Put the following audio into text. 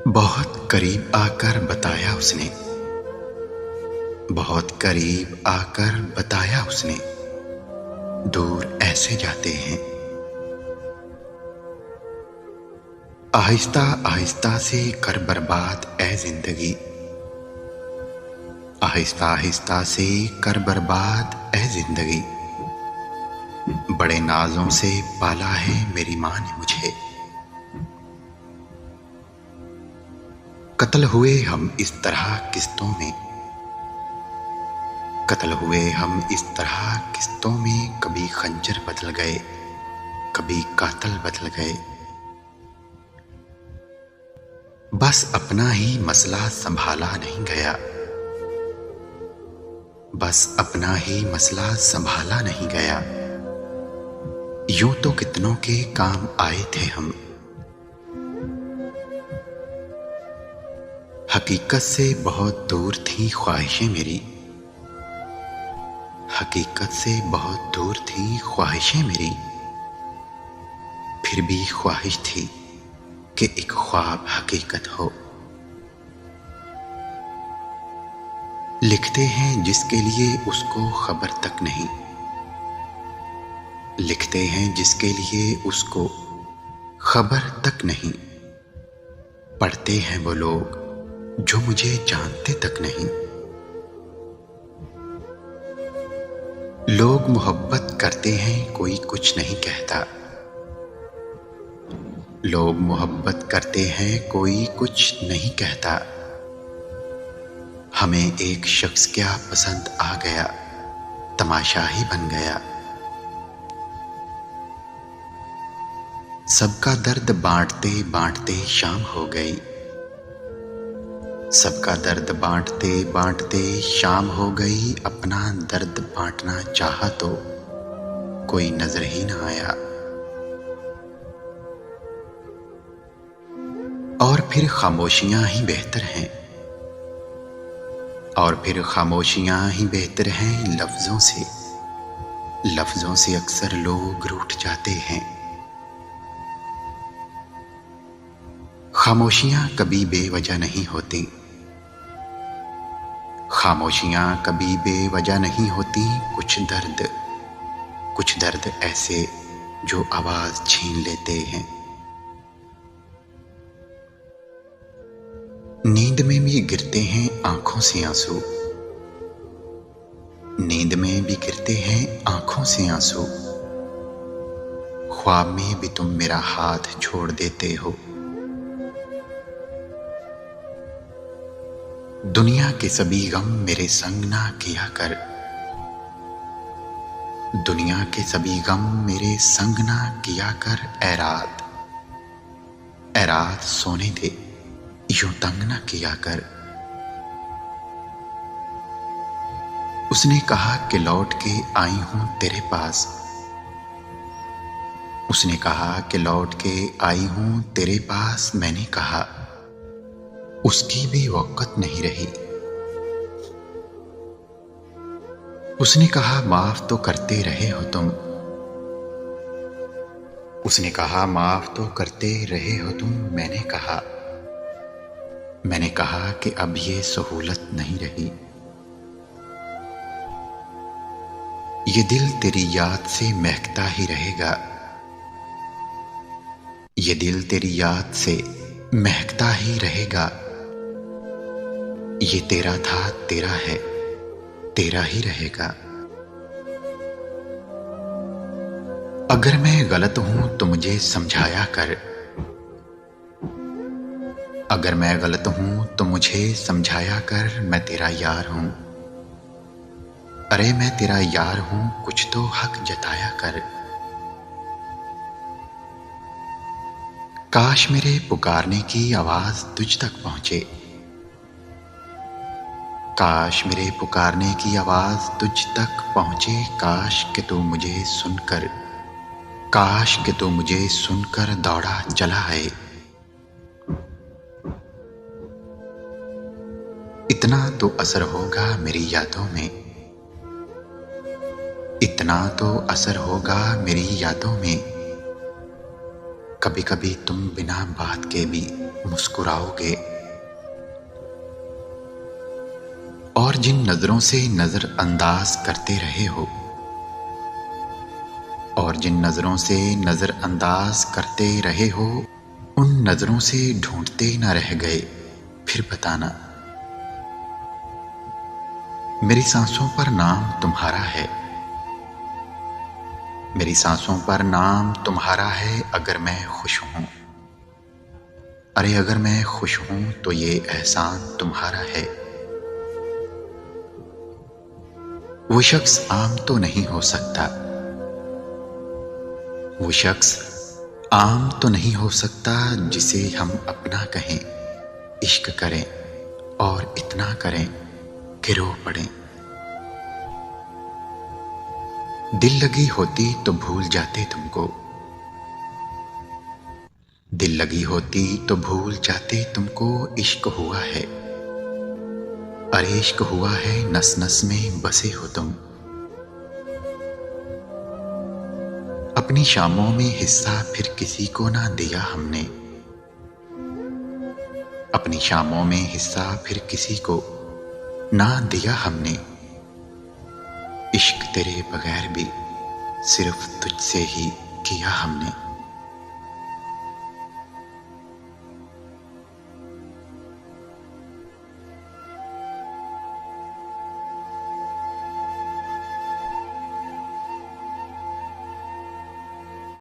बहुत करीब आकर बताया उसने, बहुत करीब आकर बताया उसने, दूर ऐसे जाते हैं। आहिस्ता आहिस्ता से कर बर्बाद ए जिंदगी, आहिस्ता आहिस्ता से कर बर्बाद ए जिंदगी। बड़े नाजों से पाला है मेरी माँ ने मुझे। कत्ल हुए हम इस तरह किस्तों में, कत्ल हुए हम इस तरह किस्तों में। कभी खंजर बदल गए, कभी कातल बदल गए। बस अपना ही मसला संभाला नहीं गया, बस अपना ही मसला संभाला नहीं गया। यूं तो कितनों के काम आए थे हम, हकीकत से बहुत दूर थी ख्वाहिशें मेरी, हकीकत से बहुत दूर थी ख्वाहिशें मेरी। फिर भी ख्वाहिश थी कि एक ख्वाब हकीकत हो। लिखते हैं जिसके लिए उसको खबर तक नहीं, लिखते हैं जिसके लिए उसको खबर तक नहीं। पढ़ते हैं वो लोग जो मुझे जानते तक नहीं। लोग मोहब्बत करते हैं कोई कुछ नहीं कहता, लोग मोहब्बत करते हैं कोई कुछ नहीं कहता। हमें एक शख्स क्या पसंद आ गया, तमाशा ही बन गया। सबका दर्द बांटते बांटते शाम हो गई, सबका दर्द बांटते बांटते शाम हो गई। अपना दर्द बांटना चाहा तो कोई नजर ही ना आया। और फिर खामोशियां ही बेहतर हैं, और फिर खामोशियां ही बेहतर हैं लफ्जों से। लफ्जों से अक्सर लोग रूठ जाते हैं। खामोशियां कभी बेवजह नहीं होती, खामोशियां कभी बेवजह नहीं होती। कुछ दर्द ऐसे जो आवाज छीन लेते हैं। नींद में भी गिरते हैं आंखों से आंसू, नींद में भी गिरते हैं आंखों से आंसू। ख्वाब में भी तुम मेरा हाथ छोड़ देते हो। दुनिया के सभी गम मेरे संग ना किया कर, दुनिया के सभी गम मेरे संग ना किया कर। ए रात सोने दे, यूं तंग ना किया कर। उसने कहा कि लौट के आई हूं तेरे पास, उसने कहा कि लौट के आई हूं तेरे पास। मैंने कहा उसकी भी वक़्त नहीं रही। उसने कहा माफ तो करते रहे हो तुम, उसने कहा माफ तो करते रहे हो तुम। मैंने कहा कि अब ये सहूलत नहीं रही। ये दिल तेरी याद से महकता ही रहेगा, ये दिल तेरी याद से महकता ही रहेगा। ये तेरा था तेरा है, तेरा ही रहेगा। अगर मैं गलत हूं तो मुझे समझाया कर, अगर मैं गलत हूं तो मुझे समझाया कर। मैं तेरा यार हूं, अरे मैं तेरा यार हूं, कुछ तो हक जताया कर। काश मेरे पुकारने की आवाज तुझ तक पहुंचे, काश मेरे पुकारने की आवाज तुझ तक पहुंचे। काश कि तू मुझे सुनकर, काश कि तू मुझे सुनकर दौड़ा चला है। इतना तो असर होगा मेरी यादों में, इतना तो असर होगा मेरी यादों में। कभी कभी तुम बिना बात के भी मुस्कुराओगे, और जिन नजरों से नजरअंदाज करते रहे हो, और जिन नजरों से नजरअंदाज करते रहे हो, उन नजरों से ढूंढते न रह गए, फिर बताना। मेरी सांसों पर नाम तुम्हारा है, मेरी सांसों पर नाम तुम्हारा है। अगर मैं खुश हूं, अरे अगर मैं खुश हूं तो ये एहसान तुम्हारा है। वो शख्स आम तो नहीं हो सकता, वो शख्स आम तो नहीं हो सकता जिसे हम अपना कहें, इश्क करें और इतना करें कि रो पड़ें। दिल लगी होती तो भूल जाते तुमको, दिल लगी होती तो भूल जाते तुमको। इश्क हुआ है, अरे इश्क हुआ है, नस नस में बसे हो तुम। अपनी शामों में हिस्सा फिर किसी को ना दिया हमने, अपनी शामों में हिस्सा फिर किसी को ना दिया हमने। इश्क तेरे बगैर भी सिर्फ तुझसे ही किया हमने।